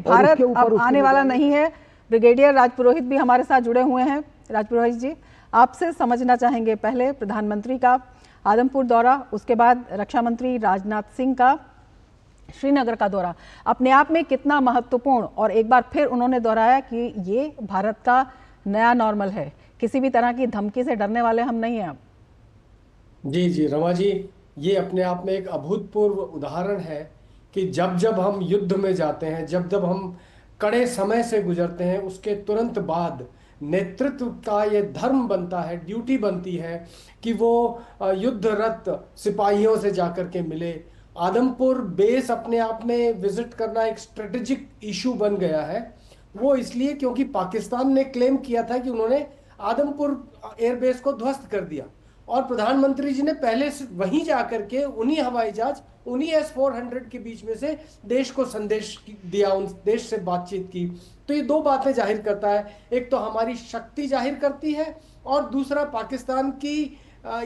भारत अब आने वाला नहीं है। ब्रिगेडियर राजपुरोहित भी हमारे साथ जुड़े हुए हैं। राजपुरोहित जी, आपसे समझना चाहेंगे, पहले प्रधानमंत्री का आदमपुर दौरा, उसके बाद रक्षा मंत्री राजनाथ सिंह का श्रीनगर का दौरा अपने आप में कितना महत्वपूर्ण, और एक बार फिर उन्होंने दोहराया कि ये भारत का नया नॉर्मल है, किसी भी तरह की धमकी से डरने वाले हम नहीं हैं अब। जी जी रमा जी, ये अपने आप में एक अभूतपूर्व उदाहरण है कि जब जब हम युद्ध में जाते हैं, जब जब हम कड़े समय से गुजरते हैं, उसके तुरंत बाद नेतृत्व का ये धर्म बनता है, ड्यूटी बनती है कि वो युद्धरत सिपाहियों से जाकर के मिले। आदमपुर बेस अपने आप में विजिट करना एक स्ट्रेटेजिक इशू बन गया है। वो इसलिए क्योंकि पाकिस्तान ने क्लेम किया था कि उन्होंने आदमपुर एयरबेस को ध्वस्त कर दिया, और प्रधानमंत्री जी ने पहले से वहीं जाकर के उन्हीं हवाई जहाज, उन्हीं S-400 के बीच में से देश को संदेश दिया, उन देश से बातचीत की। तो ये दो बातें जाहिर करता है, एक तो हमारी शक्ति जाहिर करती है, और दूसरा पाकिस्तान की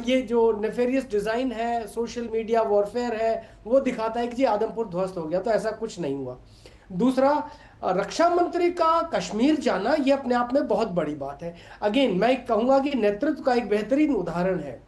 ये जो नेफेरियस डिजाइन है, सोशल मीडिया वॉरफेयर है, वो दिखाता है कि जी आदमपुर ध्वस्त हो गया। तो ऐसा कुछ नहीं हुआ। दूसरा, रक्षा मंत्री का कश्मीर जाना ये अपने आप में बहुत बड़ी बात है। अगेन मैं कहूंगा कि नेतृत्व का एक बेहतरीन उदाहरण है।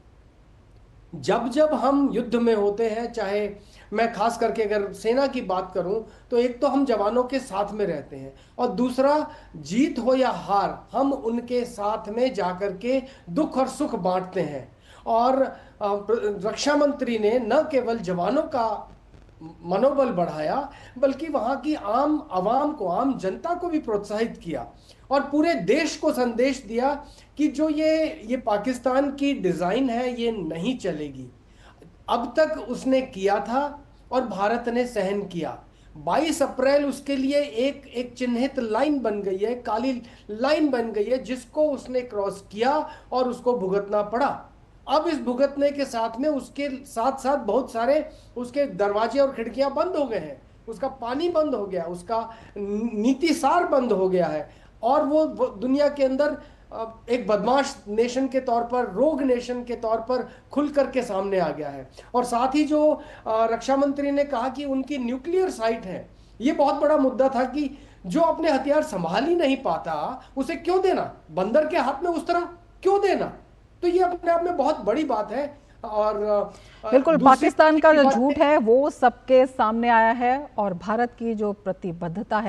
जब जब हम युद्ध में होते हैं, चाहे मैं खास करके अगर सेना की बात करूं, तो एक तो हम जवानों के साथ में रहते हैं, और दूसरा, जीत हो या हार, हम उनके साथ में जाकर के दुख और सुख बांटते हैं। और रक्षा मंत्री ने न केवल जवानों का मनोबल बढ़ाया, बल्कि वहां की आम आवाम को, आम जनता को भी प्रोत्साहित किया, और पूरे देश को संदेश दिया कि जो ये पाकिस्तान की डिजाइन है ये नहीं चलेगी। अब तक उसने किया था और भारत ने सहन किया। 22 अप्रैल उसके लिए एक एक चिन्हित लाइन बन गई है, काली लाइन बन गई है, जिसको उसने क्रॉस किया और उसको भुगतना पड़ा। अब इस भुगतने के साथ में उसके साथ साथ बहुत सारे उसके दरवाजे और खिड़कियां बंद हो गए हैं, उसका पानी बंद हो गया, उसका नीतिसार बंद हो गया है, और वो दुनिया के अंदर एक बदमाश नेशन के तौर पर, रोग नेशन के तौर पर खुल करके सामने आ गया है। और साथ ही जो रक्षा मंत्री ने कहा कि उनकी न्यूक्लियर साइट है, ये बहुत बड़ा मुद्दा था कि जो अपने हथियार संभाल ही नहीं पाता उसे क्यों देना, बंदर के हाथ में उस तरह क्यों देना। तो ये अपने आप में बहुत बड़ी बात है। और बिल्कुल, पाकिस्तान का जो झूठ है वो सबके सामने आया है, और भारत की जो प्रतिबद्धता है